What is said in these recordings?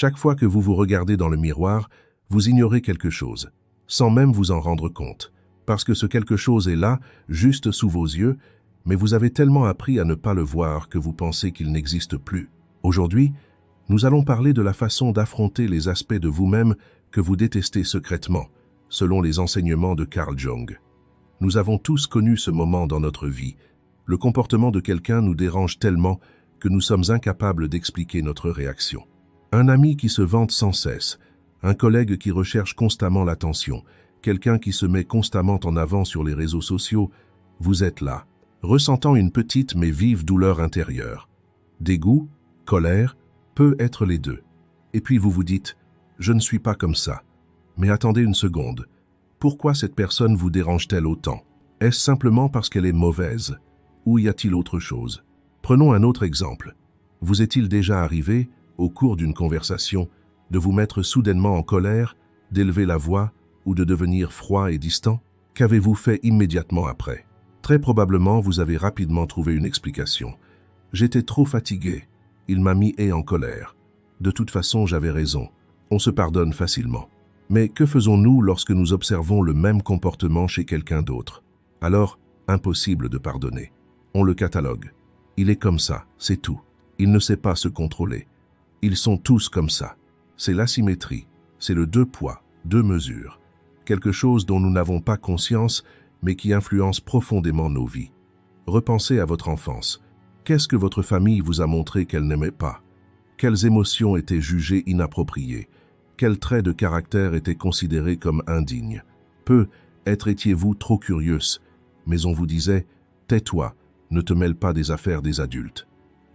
Chaque fois que vous vous regardez dans le miroir, vous ignorez quelque chose, sans même vous en rendre compte, parce que ce quelque chose est là, juste sous vos yeux, mais vous avez tellement appris à ne pas le voir que vous pensez qu'il n'existe plus. Aujourd'hui, nous allons parler de la façon d'affronter les aspects de vous-même que vous détestez secrètement, selon les enseignements de Carl Jung. Nous avons tous connu ce moment dans notre vie. Le comportement de quelqu'un nous dérange tellement que nous sommes incapables d'expliquer notre réaction. Un ami qui se vante sans cesse, un collègue qui recherche constamment l'attention, quelqu'un qui se met constamment en avant sur les réseaux sociaux, vous êtes là, ressentant une petite mais vive douleur intérieure. Dégoût, colère, peut être les deux. Et puis vous vous dites, je ne suis pas comme ça. Mais attendez une seconde. Pourquoi cette personne vous dérange-t-elle autant? Est-ce simplement parce qu'elle est mauvaise? Ou y a-t-il autre chose? Prenons un autre exemple. Vous est-il déjà arrivé, au cours d'une conversation, de vous mettre soudainement en colère, d'élever la voix ou de devenir froid et distant? Qu'avez-vous fait immédiatement après? Très probablement, vous avez rapidement trouvé une explication. J'étais trop fatigué. Il m'a mis en colère. De toute façon, j'avais raison. On se pardonne facilement. Mais que faisons-nous lorsque nous observons le même comportement chez quelqu'un d'autre? Alors, impossible de pardonner. On le catalogue. Il est comme ça, c'est tout. Il ne sait pas se contrôler. Ils sont tous comme ça. C'est l'asymétrie. C'est le deux poids, deux mesures. Quelque chose dont nous n'avons pas conscience, mais qui influence profondément nos vies. Repensez à votre enfance. Qu'est-ce que votre famille vous a montré qu'elle n'aimait pas? Quelles émotions étaient jugées inappropriées? Quels traits de caractère étaient considérés comme indignes? Peut-être étiez-vous trop curieuse, mais on vous disait « tais-toi, ne te mêle pas des affaires des adultes ».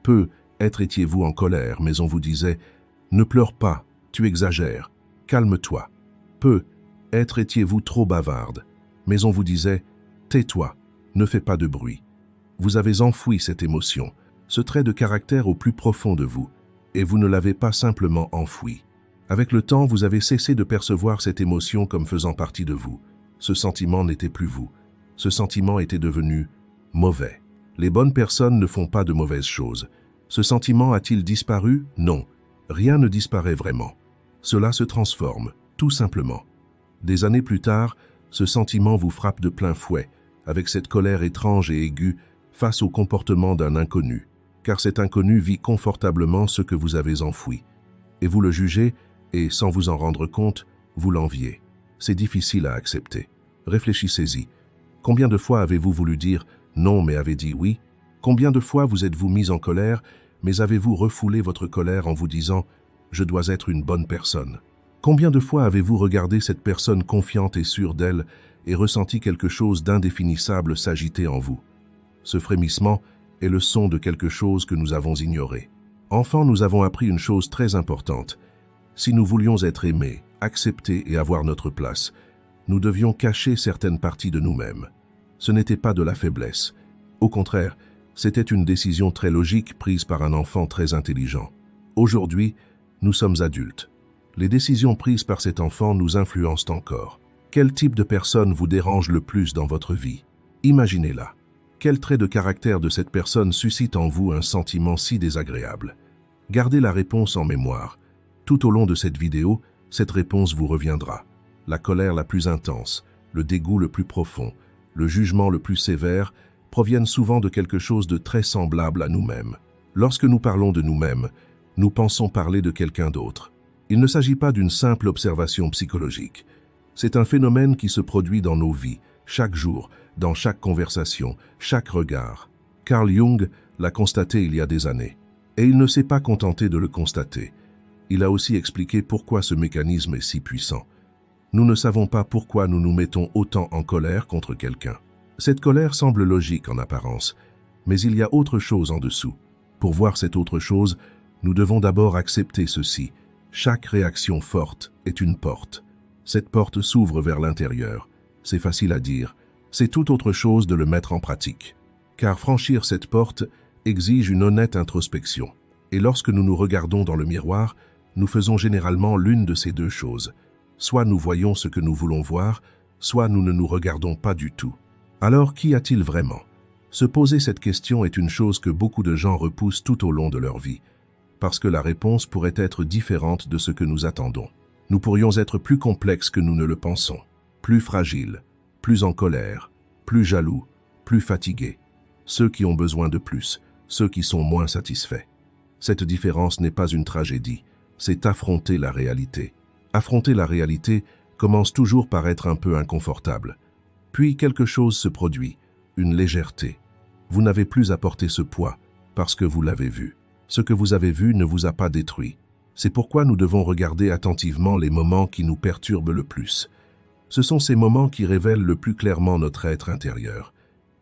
Peut-être étiez-vous en colère, mais on vous disait « ne pleure pas, tu exagères, calme-toi ». Peut-être étiez-vous trop bavarde, mais on vous disait « tais-toi, ne fais pas de bruit ». Vous avez enfoui cette émotion, ce trait de caractère au plus profond de vous, et vous ne l'avez pas simplement enfoui. Avec le temps, vous avez cessé de percevoir cette émotion comme faisant partie de vous. Ce sentiment n'était plus vous. Ce sentiment était devenu mauvais. Les bonnes personnes ne font pas de mauvaises choses. Ce sentiment a-t-il disparu? Non. Rien ne disparaît vraiment. Cela se transforme, tout simplement. Des années plus tard, ce sentiment vous frappe de plein fouet, avec cette colère étrange et aiguë face au comportement d'un inconnu, car cet inconnu vit confortablement ce que vous avez enfoui. Et vous le jugez, et sans vous en rendre compte, vous l'enviez. C'est difficile à accepter. Réfléchissez-y. Combien de fois avez-vous voulu dire non mais avez dit oui? Combien de fois vous êtes-vous mis en colère, mais avez-vous refoulé votre colère en vous disant « je dois être une bonne personne ». Combien de fois avez-vous regardé cette personne confiante et sûre d'elle et ressenti quelque chose d'indéfinissable s'agiter en vous? Ce frémissement est le son de quelque chose que nous avons ignoré. Enfant, nous avons appris une chose très importante. Si nous voulions être aimés, acceptés et avoir notre place, nous devions cacher certaines parties de nous-mêmes. Ce n'était pas de la faiblesse. Au contraire, c'était une décision très logique prise par un enfant très intelligent. Aujourd'hui, nous sommes adultes. Les décisions prises par cet enfant nous influencent encore. Quel type de personne vous dérange le plus dans votre vie? Imaginez-la. Quel trait de caractère de cette personne suscite en vous un sentiment si désagréable? Gardez la réponse en mémoire. Tout au long de cette vidéo, cette réponse vous reviendra. La colère la plus intense, le dégoût le plus profond, le jugement le plus sévère proviennent souvent de quelque chose de très semblable à nous-mêmes. Lorsque nous parlons de nous-mêmes, nous pensons parler de quelqu'un d'autre. Il ne s'agit pas d'une simple observation psychologique. C'est un phénomène qui se produit dans nos vies, chaque jour, dans chaque conversation, chaque regard. Carl Jung l'a constaté il y a des années. Et il ne s'est pas contenté de le constater. Il a aussi expliqué pourquoi ce mécanisme est si puissant. Nous ne savons pas pourquoi nous nous mettons autant en colère contre quelqu'un. Cette colère semble logique en apparence, mais il y a autre chose en dessous. Pour voir cette autre chose, nous devons d'abord accepter ceci. Chaque réaction forte est une porte. Cette porte s'ouvre vers l'intérieur. C'est facile à dire. C'est tout autre chose de le mettre en pratique. Car franchir cette porte exige une honnête introspection. Et lorsque nous nous regardons dans le miroir, nous faisons généralement l'une de ces deux choses. Soit nous voyons ce que nous voulons voir, soit nous ne nous regardons pas du tout. Alors, qu'y a-t-il vraiment? Se poser cette question est une chose que beaucoup de gens repoussent tout au long de leur vie. parce que la réponse pourrait être différente de ce que nous attendons. Nous pourrions être plus complexes que nous ne le pensons, plus fragiles, plus en colère, plus jaloux, plus fatigués. Ceux qui ont besoin de plus, ceux qui sont moins satisfaits. Cette différence n'est pas une tragédie, c'est affronter la réalité. Affronter la réalité commence toujours par être un peu inconfortable. Puis quelque chose se produit, une légèreté. Vous n'avez plus à porter ce poids, parce que vous l'avez vu. Ce que vous avez vu ne vous a pas détruit. C'est pourquoi nous devons regarder attentivement les moments qui nous perturbent le plus. Ce sont ces moments qui révèlent le plus clairement notre être intérieur.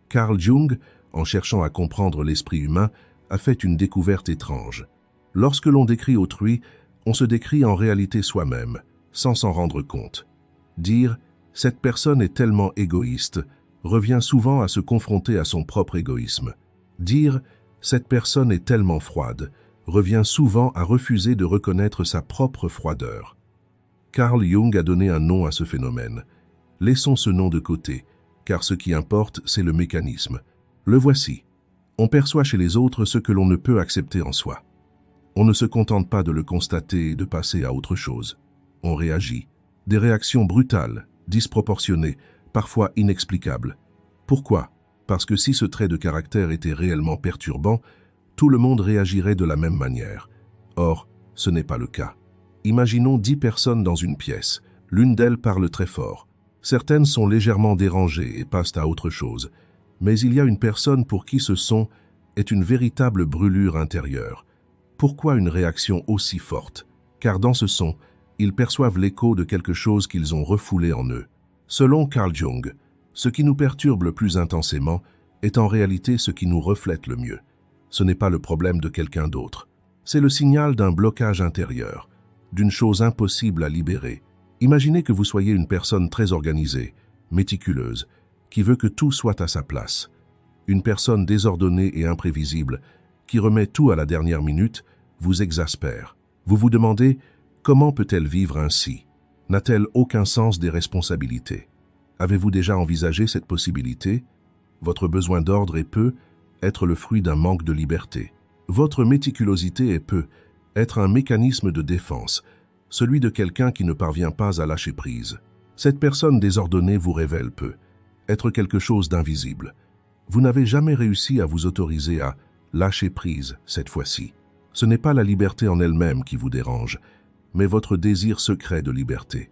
Carl Jung, en cherchant à comprendre l'esprit humain, a fait une découverte étrange. Lorsque l'on décrit autrui, on se décrit en réalité soi-même, sans s'en rendre compte. Dire « cette personne est tellement égoïste » revient souvent à se confronter à son propre égoïsme. Dire « cette personne est tellement froide » revient souvent à refuser de reconnaître sa propre froideur. Carl Jung a donné un nom à ce phénomène. Laissons ce nom de côté, car ce qui importe, c'est le mécanisme. Le voici. On perçoit chez les autres ce que l'on ne peut accepter en soi. On ne se contente pas de le constater et de passer à autre chose. On réagit. Des réactions brutales, disproportionnées, parfois inexplicables. Pourquoi? Parce que si ce trait de caractère était réellement perturbant, tout le monde réagirait de la même manière. Or, ce n'est pas le cas. Imaginons 10 personnes dans une pièce. L'une d'elles parle très fort. Certaines sont légèrement dérangées et passent à autre chose. Mais il y a une personne pour qui ce son est une véritable brûlure intérieure. Pourquoi une réaction aussi forte? Car dans ce son, ils perçoivent l'écho de quelque chose qu'ils ont refoulé en eux. Selon Carl Jung, ce qui nous perturbe le plus intensément est en réalité ce qui nous reflète le mieux. Ce n'est pas le problème de quelqu'un d'autre. C'est le signal d'un blocage intérieur, d'une chose impossible à libérer. Imaginez que vous soyez une personne très organisée, méticuleuse, qui veut que tout soit à sa place. Une personne désordonnée et imprévisible, qui remet tout à la dernière minute, vous exaspère. Vous vous demandez, comment peut-elle vivre ainsi? N'a-t-elle aucun sens des responsabilités? Avez-vous déjà envisagé cette possibilité? Votre besoin d'ordre peut être le fruit d'un manque de liberté. Votre méticulosité peut être un mécanisme de défense, celui de quelqu'un qui ne parvient pas à lâcher prise. Cette personne désordonnée vous révèle peu, être quelque chose d'invisible. Vous n'avez jamais réussi à vous autoriser à lâcher prise cette fois-ci. Ce n'est pas la liberté en elle-même qui vous dérange, mais votre désir secret de liberté.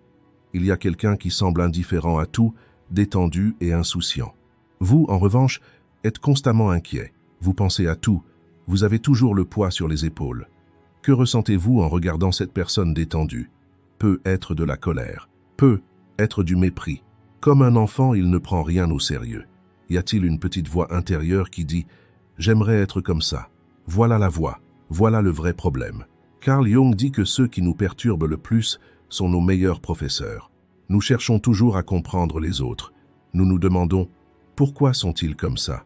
Il y a quelqu'un qui semble indifférent à tout, détendu et insouciant. Vous, en revanche, êtes constamment inquiet. Vous pensez à tout. Vous avez toujours le poids sur les épaules. Que ressentez-vous en regardant cette personne détendue? Peut être de la colère, peut être du mépris. Comme un enfant, il ne prend rien au sérieux. Y a-t-il une petite voix intérieure qui dit « J'aimerais être comme ça ». Voilà la voix, voilà le vrai problème. Carl Jung dit que ceux qui nous perturbent le plus sont nos meilleurs professeurs. Nous cherchons toujours à comprendre les autres. Nous nous demandons « Pourquoi sont-ils comme ça ?»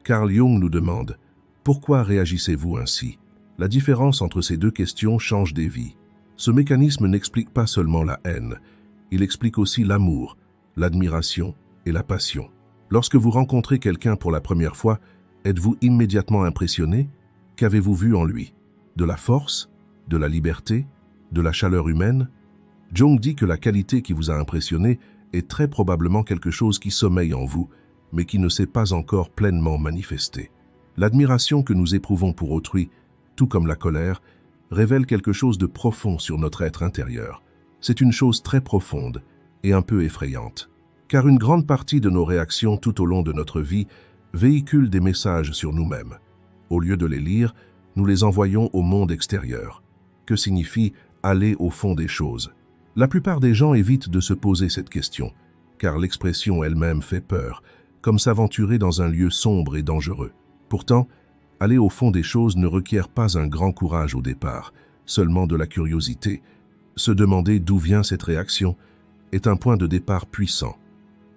Carl Jung nous demande « Pourquoi réagissez-vous ainsi ?» La différence entre ces deux questions change des vies. Ce mécanisme n'explique pas seulement la haine, il explique aussi l'amour, l'admiration et la passion. Lorsque vous rencontrez quelqu'un pour la première fois, êtes-vous immédiatement impressionné? Qu'avez-vous vu en lui? De la force? De la liberté? De la chaleur humaine? Jung dit que la qualité qui vous a impressionné est très probablement quelque chose qui sommeille en vous, mais qui ne s'est pas encore pleinement manifesté. L'admiration que nous éprouvons pour autrui, tout comme la colère, révèle quelque chose de profond sur notre être intérieur. C'est une chose très profonde et un peu effrayante. Car une grande partie de nos réactions tout au long de notre vie véhicule des messages sur nous-mêmes. Au lieu de les lire, nous les envoyons au monde extérieur. Que signifie aller au fond des choses? La plupart des gens évitent de se poser cette question, car l'expression elle-même fait peur, comme s'aventurer dans un lieu sombre et dangereux. Pourtant, aller au fond des choses ne requiert pas un grand courage au départ, seulement de la curiosité. Se demander d'où vient cette réaction est un point de départ puissant.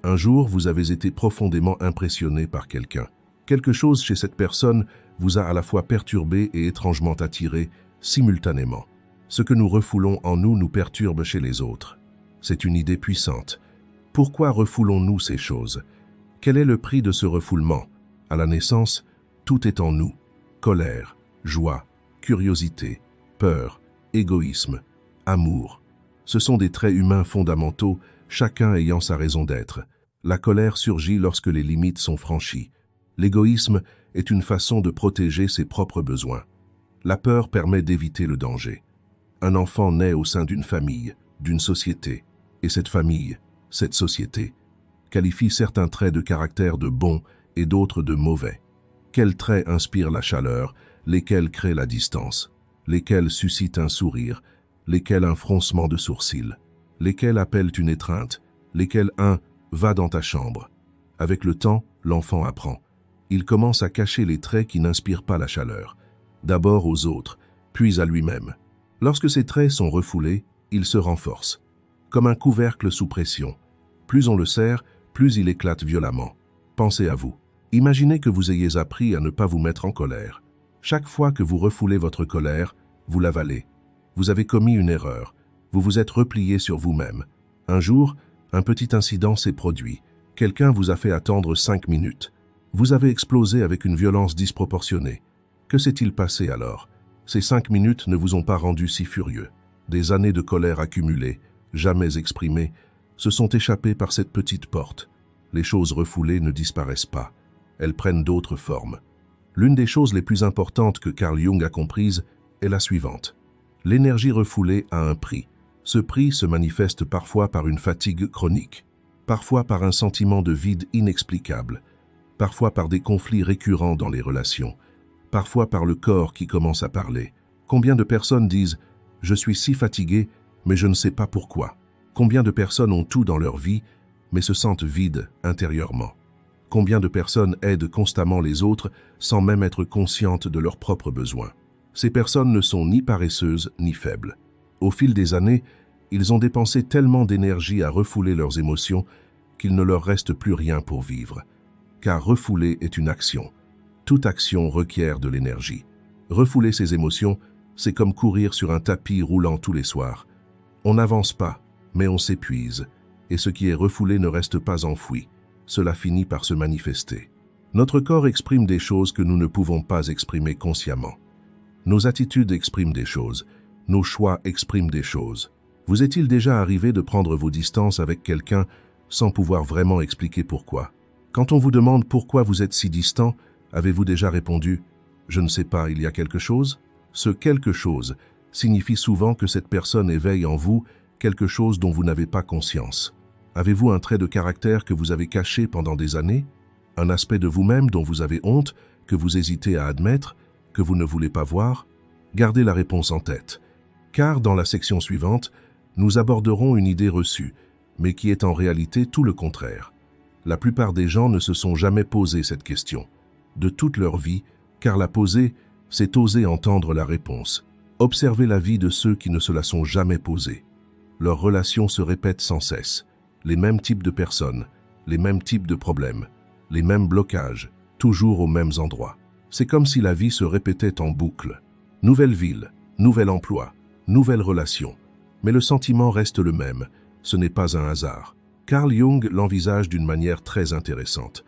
Un jour, vous avez été profondément impressionné par quelqu'un. Quelque chose chez cette personne vous a à la fois perturbé et étrangement attiré, simultanément. Ce que nous refoulons en nous perturbe chez les autres. C'est une idée puissante. Pourquoi refoulons-nous ces choses? Quel est le prix de ce refoulement? À la naissance, tout est en nous. Colère, joie, curiosité, peur, égoïsme, amour. Ce sont des traits humains fondamentaux, chacun ayant sa raison d'être. La colère surgit lorsque les limites sont franchies. L'égoïsme est une façon de protéger ses propres besoins. La peur permet d'éviter le danger. Un enfant naît au sein d'une famille, d'une société, et cette famille, cette société, qualifie certains traits de caractère de bons et d'autres de mauvais. Quels traits inspirent la chaleur, lesquels créent la distance, lesquels suscitent un sourire, lesquels un froncement de sourcils, lesquels appellent une étreinte, lesquels un « va dans ta chambre ». Avec le temps, l'enfant apprend. Il commence à cacher les traits qui n'inspirent pas la chaleur, d'abord aux autres, puis à lui-même. Lorsque ces traits sont refoulés, ils se renforcent, comme un couvercle sous pression. Plus on le serre, plus il éclate violemment. Pensez à vous. Imaginez que vous ayez appris à ne pas vous mettre en colère. Chaque fois que vous refoulez votre colère, vous l'avalez. Vous avez commis une erreur. Vous vous êtes replié sur vous-même. Un jour, un petit incident s'est produit. Quelqu'un vous a fait attendre 5 minutes. Vous avez explosé avec une violence disproportionnée. Que s'est-il passé alors? Ces 5 minutes ne vous ont pas rendu si furieux. Des années de colère accumulées, jamais exprimées, se sont échappées par cette petite porte. Les choses refoulées ne disparaissent pas. Elles prennent d'autres formes. L'une des choses les plus importantes que Carl Jung a comprises est la suivante. L'énergie refoulée a un prix. Ce prix se manifeste parfois par une fatigue chronique, parfois par un sentiment de vide inexplicable, parfois par des conflits récurrents dans les relations, parfois par le corps qui commence à parler. Combien de personnes disent « Je suis si fatigué, mais je ne sais pas pourquoi ». Combien de personnes ont tout dans leur vie, mais se sentent vides intérieurement? Combien de personnes aident constamment les autres sans même être conscientes de leurs propres besoins? Ces personnes ne sont ni paresseuses ni faibles. Au fil des années, ils ont dépensé tellement d'énergie à refouler leurs émotions qu'il ne leur reste plus rien pour vivre. Car refouler est une action. Toute action requiert de l'énergie. Refouler ses émotions, c'est comme courir sur un tapis roulant tous les soirs. On n'avance pas, mais on s'épuise, et ce qui est refoulé ne reste pas enfoui. Cela finit par se manifester. Notre corps exprime des choses que nous ne pouvons pas exprimer consciemment. Nos attitudes expriment des choses, nos choix expriment des choses. Vous est-il déjà arrivé de prendre vos distances avec quelqu'un sans pouvoir vraiment expliquer pourquoi? Quand on vous demande pourquoi vous êtes si distant, avez-vous déjà répondu « Je ne sais pas, il y a quelque chose ?» Ce « quelque chose » signifie souvent que cette personne éveille en vous quelque chose dont vous n'avez pas conscience. Avez-vous un trait de caractère que vous avez caché pendant des années? Un aspect de vous-même dont vous avez honte, que vous hésitez à admettre, que vous ne voulez pas voir? Gardez la réponse en tête. Car dans la section suivante, nous aborderons une idée reçue, mais qui est en réalité tout le contraire. La plupart des gens ne se sont jamais posé cette question. De toute leur vie, car la poser, c'est oser entendre la réponse. Observez la vie de ceux qui ne se la sont jamais posée. Leurs relations se répètent sans cesse. Les mêmes types de personnes, les mêmes types de problèmes, les mêmes blocages, toujours aux mêmes endroits. C'est comme si la vie se répétait en boucle. Nouvelle ville, nouvel emploi, nouvelle relation. Mais le sentiment reste le même, ce n'est pas un hasard. Carl Jung l'envisage d'une manière très intéressante.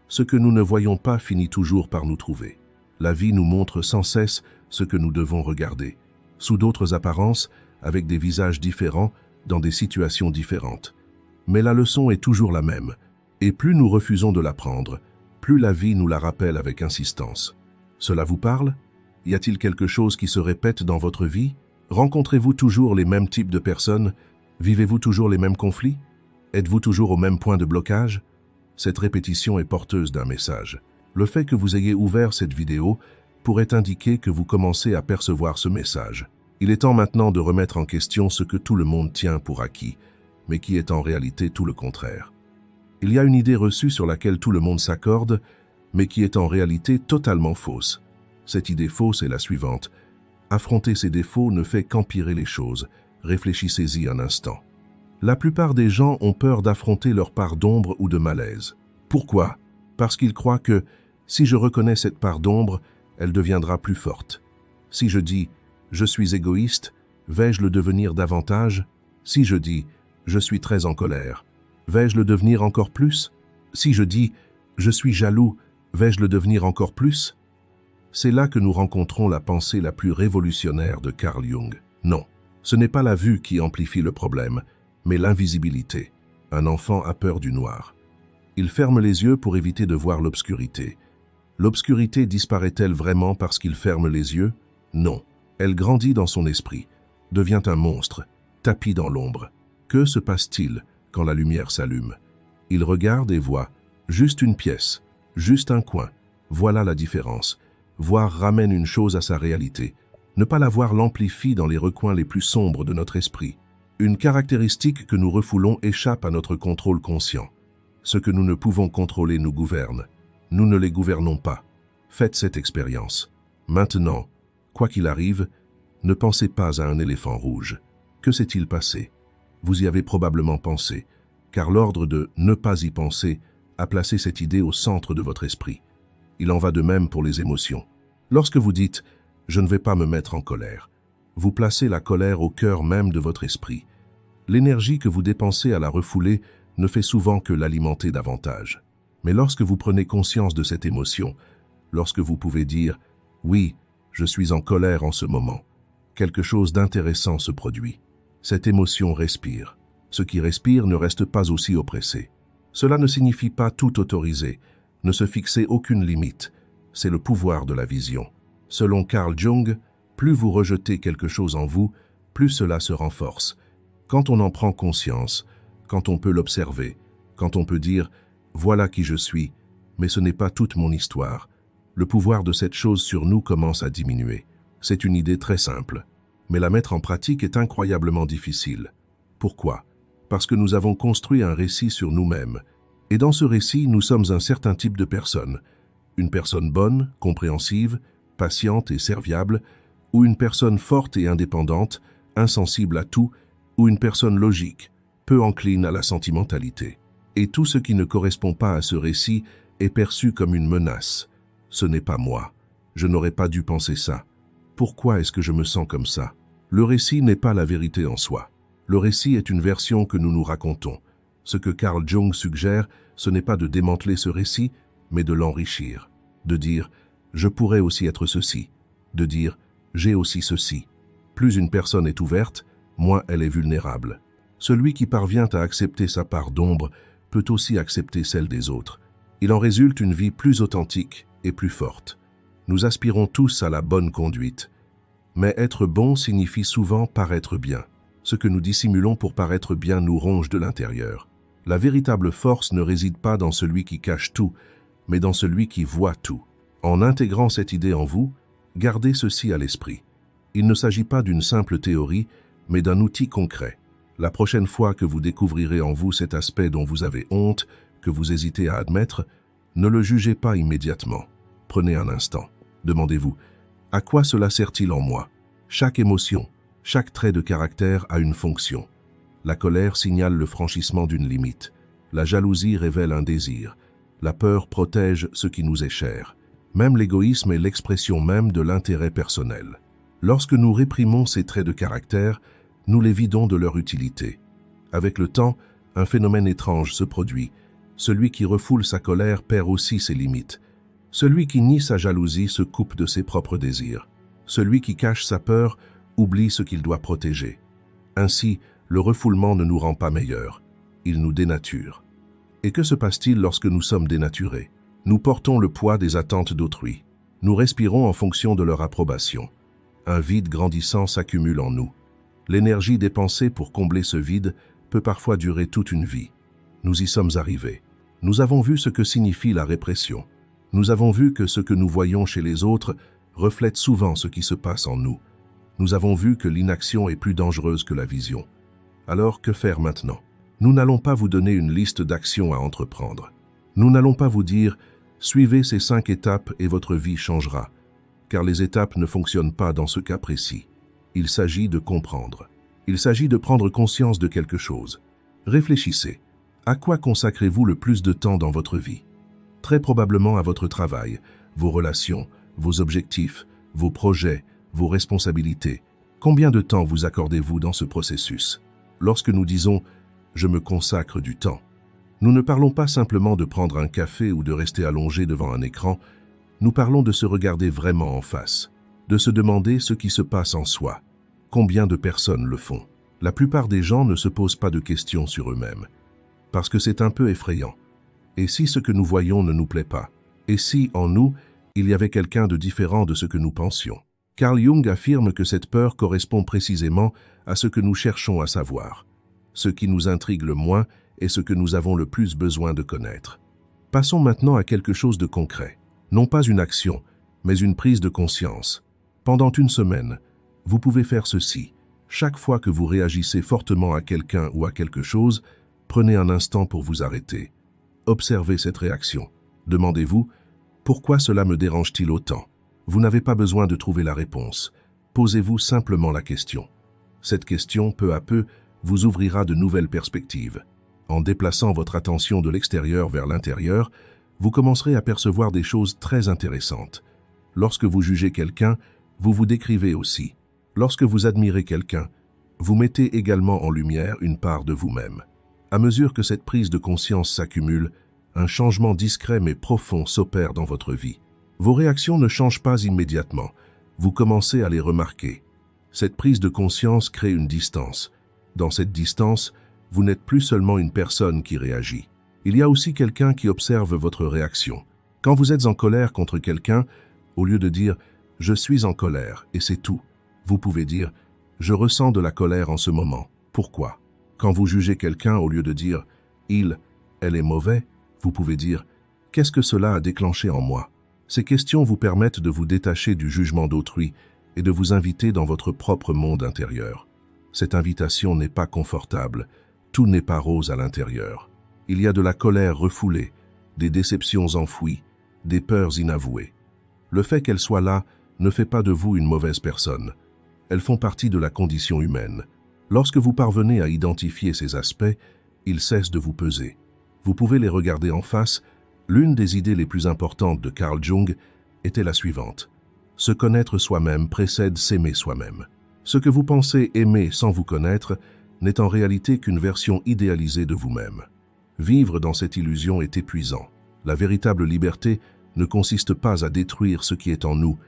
Ce que nous ne voyons pas finit toujours par nous trouver. La vie nous montre sans cesse ce que nous devons regarder, sous d'autres apparences, avec des visages différents, dans des situations différentes. Mais la leçon est toujours la même, et plus nous refusons de l'apprendre, plus la vie nous la rappelle avec insistance. Cela vous parle? Y a-t-il quelque chose qui se répète dans votre vie? Rencontrez-vous toujours les mêmes types de personnes? Vivez-vous toujours les mêmes conflits? Êtes-vous toujours au même point de blocage? Cette répétition est porteuse d'un message. Le fait que vous ayez ouvert cette vidéo pourrait indiquer que vous commencez à percevoir ce message. Il est temps maintenant de remettre en question ce que tout le monde tient pour acquis, mais qui est en réalité tout le contraire. Il y a une idée reçue sur laquelle tout le monde s'accorde, mais qui est en réalité totalement fausse. Cette idée fausse est la suivante. Affronter ses défauts ne fait qu'empirer les choses. Réfléchissez-y un instant. La plupart des gens ont peur d'affronter leur part d'ombre ou de malaise. Pourquoi? Parce qu'ils croient que, si je reconnais cette part d'ombre, elle deviendra plus forte. Si je dis « je suis égoïste », vais-je le devenir davantage? Si je dis « je suis très en colère », vais-je le devenir encore plus? Si je dis « je suis jaloux », vais-je le devenir encore plus? C'est là que nous rencontrons la pensée la plus révolutionnaire de Carl Jung. Non, ce n'est pas la vue qui amplifie le problème, mais l'invisibilité. Un enfant a peur du noir. Il ferme les yeux pour éviter de voir l'obscurité. L'obscurité disparaît-elle vraiment parce qu'il ferme les yeux? Non. Elle grandit dans son esprit, devient un monstre, tapi dans l'ombre. Que se passe-t-il quand la lumière s'allume? Il regarde et voit juste une pièce, juste un coin. Voilà la différence. Voir ramène une chose à sa réalité. Ne pas la voir l'amplifie dans les recoins les plus sombres de notre esprit. Une caractéristique que nous refoulons échappe à notre contrôle conscient. Ce que nous ne pouvons contrôler nous gouverne. Nous ne les gouvernons pas. Faites cette expérience. Maintenant, quoi qu'il arrive, ne pensez pas à un éléphant rouge. Que s'est-il passé? Vous y avez probablement pensé, car l'ordre de « ne pas y penser » a placé cette idée au centre de votre esprit. Il en va de même pour les émotions. Lorsque vous dites « je ne vais pas me mettre en colère », vous placez la colère au cœur même de votre esprit. L'énergie que vous dépensez à la refouler ne fait souvent que l'alimenter davantage. Mais lorsque vous prenez conscience de cette émotion, lorsque vous pouvez dire « oui, je suis en colère en ce moment », quelque chose d'intéressant se produit. Cette émotion respire. Ce qui respire ne reste pas aussi oppressé. Cela ne signifie pas tout autoriser, ne se fixer aucune limite. C'est le pouvoir de la vision. Selon Carl Jung, plus vous rejetez quelque chose en vous, plus cela se renforce. Quand on en prend conscience, quand on peut l'observer, quand on peut dire « voilà qui je suis, mais ce n'est pas toute mon histoire », le pouvoir de cette chose sur nous commence à diminuer. C'est une idée très simple, mais la mettre en pratique est incroyablement difficile. Pourquoi? Parce que nous avons construit un récit sur nous-mêmes. Et dans ce récit, nous sommes un certain type de personne. Une personne bonne, compréhensive, patiente et serviable, ou une personne forte et indépendante, insensible à tout, ou une personne logique, peu encline à la sentimentalité. Et tout ce qui ne correspond pas à ce récit est perçu comme une menace. Ce n'est pas moi. Je n'aurais pas dû penser ça. Pourquoi est-ce que je me sens comme ça? Le récit n'est pas la vérité en soi. Le récit est une version que nous nous racontons. Ce que Carl Jung suggère, ce n'est pas de démanteler ce récit, mais de l'enrichir. De dire « je pourrais aussi être ceci », de dire « j'ai aussi ceci ». Plus une personne est ouverte, moins elle est vulnérable. Celui qui parvient à accepter sa part d'ombre peut aussi accepter celle des autres. Il en résulte une vie plus authentique et plus forte. Nous aspirons tous à la bonne conduite. Mais être bon signifie souvent paraître bien. Ce que nous dissimulons pour paraître bien nous ronge de l'intérieur. La véritable force ne réside pas dans celui qui cache tout, mais dans celui qui voit tout. En intégrant cette idée en vous, gardez ceci à l'esprit. Il ne s'agit pas d'une simple théorie, mais d'un outil concret. La prochaine fois que vous découvrirez en vous cet aspect dont vous avez honte, que vous hésitez à admettre, ne le jugez pas immédiatement. Prenez un instant. Demandez-vous, à quoi cela sert-il en moi? Chaque émotion, chaque trait de caractère a une fonction. La colère signale le franchissement d'une limite. La jalousie révèle un désir. La peur protège ce qui nous est cher. Même l'égoïsme est l'expression même de l'intérêt personnel. Lorsque nous réprimons ces traits de caractère, nous les vidons de leur utilité. Avec le temps, un phénomène étrange se produit. Celui qui refoule sa colère perd aussi ses limites. Celui qui nie sa jalousie se coupe de ses propres désirs. Celui qui cache sa peur oublie ce qu'il doit protéger. Ainsi, le refoulement ne nous rend pas meilleurs. Il nous dénature. Et que se passe-t-il lorsque nous sommes dénaturés? Nous portons le poids des attentes d'autrui. Nous respirons en fonction de leur approbation. Un vide grandissant s'accumule en nous. L'énergie dépensée pour combler ce vide peut parfois durer toute une vie. Nous y sommes arrivés. Nous avons vu ce que signifie la répression. Nous avons vu que ce que nous voyons chez les autres reflète souvent ce qui se passe en nous. Nous avons vu que l'inaction est plus dangereuse que la vision. Alors, que faire maintenant? Nous n'allons pas vous donner une liste d'actions à entreprendre. Nous n'allons pas vous dire « suivez ces 5 étapes et votre vie changera », car les étapes ne fonctionnent pas dans ce cas précis. Il s'agit de comprendre. Il s'agit de prendre conscience de quelque chose. Réfléchissez. À quoi consacrez-vous le plus de temps dans votre vie? Très probablement à votre travail, vos relations, vos objectifs, vos projets, vos responsabilités. Combien de temps vous accordez-vous dans ce processus? Lorsque nous disons « je me consacre du temps », nous ne parlons pas simplement de prendre un café ou de rester allongé devant un écran, Nous parlons de se regarder vraiment en face, de se demander ce qui se passe en soi. Combien de personnes le font? La plupart des gens ne se posent pas de questions sur eux-mêmes, parce que c'est un peu effrayant. Et si ce que nous voyons ne nous plaît pas? Et si, en nous, il y avait quelqu'un de différent de ce que nous pensions? Carl Jung affirme que cette peur correspond précisément à ce que nous cherchons à savoir. Ce qui nous intrigue le moins est ce que nous avons le plus besoin de connaître. Passons maintenant à quelque chose de concret. Non pas une action, mais une prise de conscience. Pendant une semaine, vous pouvez faire ceci. Chaque fois que vous réagissez fortement à quelqu'un ou à quelque chose, prenez un instant pour vous arrêter. Observez cette réaction. Demandez-vous, pourquoi cela me dérange-t-il autant? Vous n'avez pas besoin de trouver la réponse. Posez-vous simplement la question. Cette question, peu à peu, vous ouvrira de nouvelles perspectives. En déplaçant votre attention de l'extérieur vers l'intérieur, vous commencerez à percevoir des choses très intéressantes. Lorsque vous jugez quelqu'un, vous vous décrivez aussi. Lorsque vous admirez quelqu'un, vous mettez également en lumière une part de vous-même. À mesure que cette prise de conscience s'accumule, un changement discret mais profond s'opère dans votre vie. Vos réactions ne changent pas immédiatement. Vous commencez à les remarquer. Cette prise de conscience crée une distance. Dans cette distance, vous n'êtes plus seulement une personne qui réagit. Il y a aussi quelqu'un qui observe votre réaction. Quand vous êtes en colère contre quelqu'un, au lieu de dire « je suis en colère » et c'est tout, vous pouvez dire « je ressens de la colère en ce moment. Pourquoi ?» Quand vous jugez quelqu'un, au lieu de dire « il, elle est mauvais », vous pouvez dire « qu'est-ce que cela a déclenché en moi ?» Ces questions vous permettent de vous détacher du jugement d'autrui et de vous inviter dans votre propre monde intérieur. Cette invitation n'est pas confortable, tout n'est pas rose à l'intérieur. Il y a de la colère refoulée, des déceptions enfouies, des peurs inavouées. Le fait qu'elles soient là ne fait pas de vous une mauvaise personne. Elles font partie de la condition humaine. Lorsque vous parvenez à identifier ces aspects, ils cessent de vous peser. Vous pouvez les regarder en face. L'une des idées les plus importantes de Carl Jung était la suivante. Se connaître soi-même précède s'aimer soi-même. Ce que vous pensez aimer sans vous connaître n'est en réalité qu'une version idéalisée de vous-même. Vivre dans cette illusion est épuisant. La véritable liberté ne consiste pas à détruire ce qui est en nous,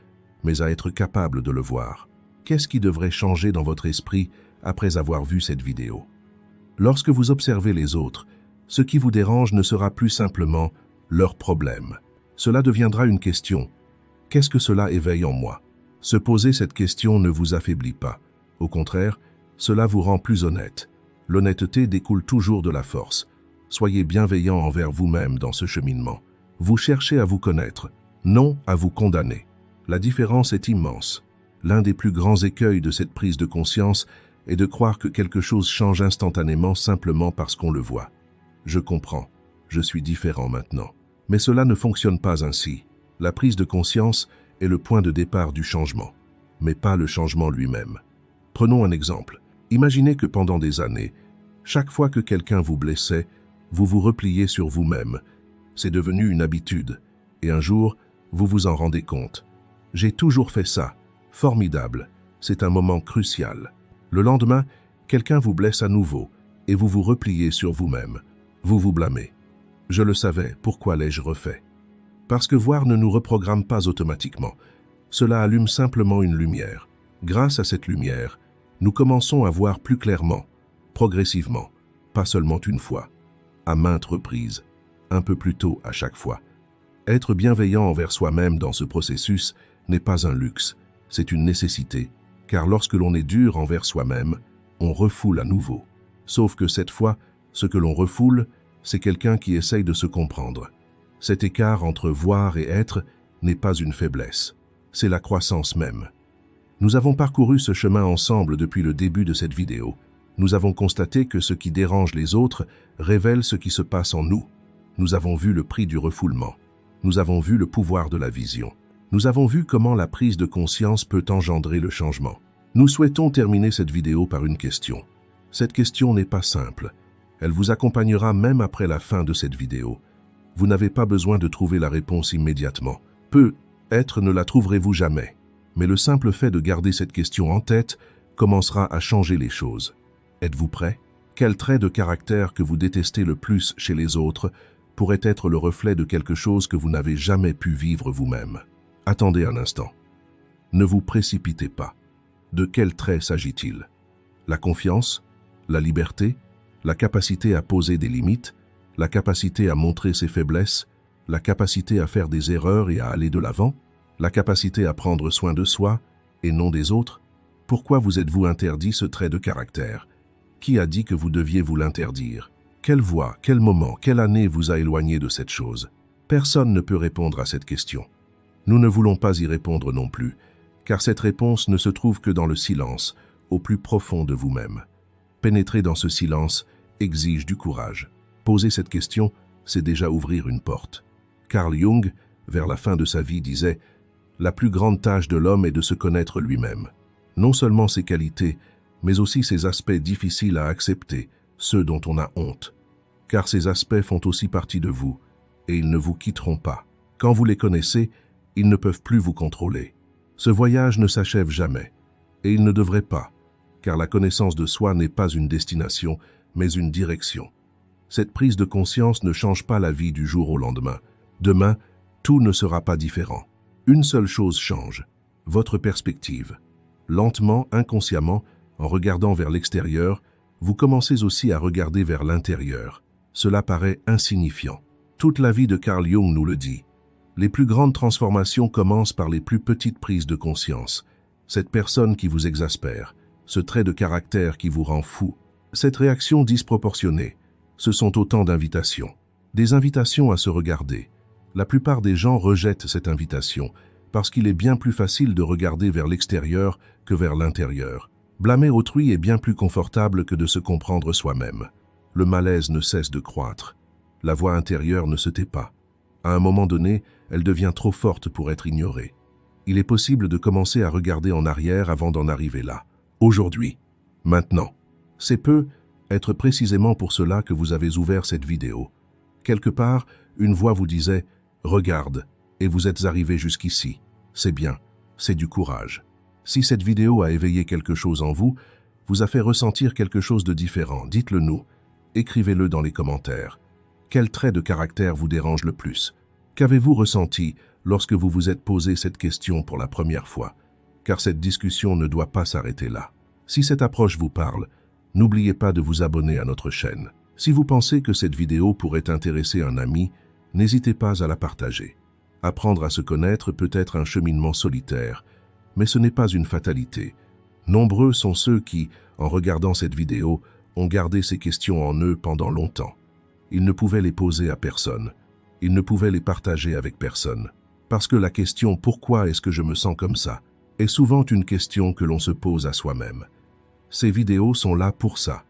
mais à être capable de le voir. Qu'est-ce qui devrait changer dans votre esprit après avoir vu cette vidéo? Lorsque vous observez les autres, ce qui vous dérange ne sera plus simplement leur problème. Cela deviendra une question. Qu'est-ce que cela éveille en moi? Se poser cette question ne vous affaiblit pas. Au contraire, cela vous rend plus honnête. L'honnêteté découle toujours de la force. Soyez bienveillant envers vous-même dans ce cheminement. Vous cherchez à vous connaître, non à vous condamner. La différence est immense. L'un des plus grands écueils de cette prise de conscience est de croire que quelque chose change instantanément simplement parce qu'on le voit. Je comprends, je suis différent maintenant. Mais cela ne fonctionne pas ainsi. La prise de conscience est le point de départ du changement, mais pas le changement lui-même. Prenons un exemple. Imaginez que pendant des années, chaque fois que quelqu'un vous blessait, vous vous repliez sur vous-même. C'est devenu une habitude. Et un jour, vous vous en rendez compte. J'ai toujours fait ça. Formidable. C'est un moment crucial. Le lendemain, quelqu'un vous blesse à nouveau et vous vous repliez sur vous-même. Vous vous blâmez. Je le savais, pourquoi l'ai-je refait? Parce que voir ne nous reprogramme pas automatiquement. Cela allume simplement une lumière. Grâce à cette lumière, nous commençons à voir plus clairement, progressivement, pas seulement une fois, à maintes reprises, un peu plus tôt à chaque fois. Être bienveillant envers soi-même dans ce processus n'est pas un luxe, c'est une nécessité, car lorsque l'on est dur envers soi-même, on refoule à nouveau. Sauf que cette fois, ce que l'on refoule, c'est quelqu'un qui essaye de se comprendre. Cet écart entre voir et être n'est pas une faiblesse, c'est la croissance même. Nous avons parcouru ce chemin ensemble depuis le début de cette vidéo. Nous avons constaté que ce qui dérange les autres révèle ce qui se passe en nous. Nous avons vu le prix du refoulement. Nous avons vu le pouvoir de la vision. Nous avons vu comment la prise de conscience peut engendrer le changement. Nous souhaitons terminer cette vidéo par une question. Cette question n'est pas simple. Elle vous accompagnera même après la fin de cette vidéo. Vous n'avez pas besoin de trouver la réponse immédiatement. Peut-être ne la trouverez-vous jamais. Mais le simple fait de garder cette question en tête commencera à changer les choses. Êtes-vous prêt? Quel trait de caractère que vous détestez le plus chez les autres pourrait être le reflet de quelque chose que vous n'avez jamais pu vivre vous-même. Attendez un instant. Ne vous précipitez pas. De quel trait s'agit-il? La confiance? La liberté? La capacité à poser des limites? La capacité à montrer ses faiblesses? La capacité à faire des erreurs et à aller de l'avant? La capacité à prendre soin de soi et non des autres? Pourquoi vous êtes-vous interdit ce trait de caractère? Qui a dit que vous deviez vous l'interdire? Quelle voie, quel moment, quelle année vous a éloigné de cette chose? Personne ne peut répondre à cette question. Nous ne voulons pas y répondre non plus, car cette réponse ne se trouve que dans le silence, au plus profond de vous-même. Pénétrer dans ce silence exige du courage. Poser cette question, c'est déjà ouvrir une porte. Carl Jung, vers la fin de sa vie, disait « La plus grande tâche de l'homme est de se connaître lui-même. Non seulement ses qualités, mais aussi ses aspects difficiles à accepter, ceux dont on a honte. Car ces aspects font aussi partie de vous, et ils ne vous quitteront pas. Quand vous les connaissez, ils ne peuvent plus vous contrôler. Ce voyage ne s'achève jamais, et il ne devrait pas, car la connaissance de soi n'est pas une destination, mais une direction. Cette prise de conscience ne change pas la vie du jour au lendemain. Demain, tout ne sera pas différent. Une seule chose change, votre perspective. Lentement, inconsciemment, en regardant vers l'extérieur, vous commencez aussi à regarder vers l'intérieur. Cela paraît insignifiant. Toute la vie de Carl Jung nous le dit. Les plus grandes transformations commencent par les plus petites prises de conscience. Cette personne qui vous exaspère, ce trait de caractère qui vous rend fou, cette réaction disproportionnée, ce sont autant d'invitations. Des invitations à se regarder. La plupart des gens rejettent cette invitation parce qu'il est bien plus facile de regarder vers l'extérieur que vers l'intérieur. Blâmer autrui est bien plus confortable que de se comprendre soi-même. Le malaise ne cesse de croître. La voix intérieure ne se tait pas. À un moment donné, elle devient trop forte pour être ignorée. Il est possible de commencer à regarder en arrière avant d'en arriver là. Aujourd'hui, maintenant. C'est être précisément pour cela que vous avez ouvert cette vidéo. Quelque part, une voix vous disait « Regarde » et vous êtes arrivé jusqu'ici. C'est bien, c'est du courage. Si cette vidéo a éveillé quelque chose en vous, vous a fait ressentir quelque chose de différent, dites-le nous. Écrivez-le dans les commentaires. Quel trait de caractère vous dérange le plus? Qu'avez-vous ressenti lorsque vous vous êtes posé cette question pour la première fois? Car cette discussion ne doit pas s'arrêter là. Si cette approche vous parle, n'oubliez pas de vous abonner à notre chaîne. Si vous pensez que cette vidéo pourrait intéresser un ami, n'hésitez pas à la partager. Apprendre à se connaître peut être un cheminement solitaire, mais ce n'est pas une fatalité. Nombreux sont ceux qui, en regardant cette vidéo, ont gardé ces questions en eux pendant longtemps. Ils ne pouvaient les poser à personne. Ils ne pouvaient les partager avec personne. Parce que la question « Pourquoi est-ce que je me sens comme ça ?» est souvent une question que l'on se pose à soi-même. Ces vidéos sont là pour ça.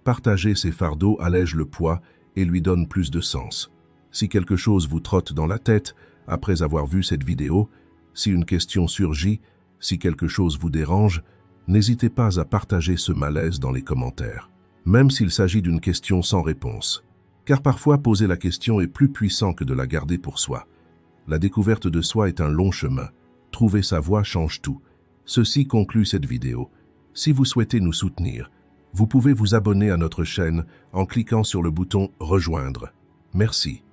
Partager ces fardeaux allège le poids et lui donne plus de sens. Si quelque chose vous trotte dans la tête après avoir vu cette vidéo, si une question surgit, si quelque chose vous dérange, n'hésitez pas à partager ce malaise dans les commentaires, même s'il s'agit d'une question sans réponse. Car parfois poser la question est plus puissant que de la garder pour soi. La découverte de soi est un long chemin. Trouver sa voie change tout. Ceci conclut cette vidéo. Si vous souhaitez nous soutenir, vous pouvez vous abonner à notre chaîne en cliquant sur le bouton « Rejoindre ». Merci.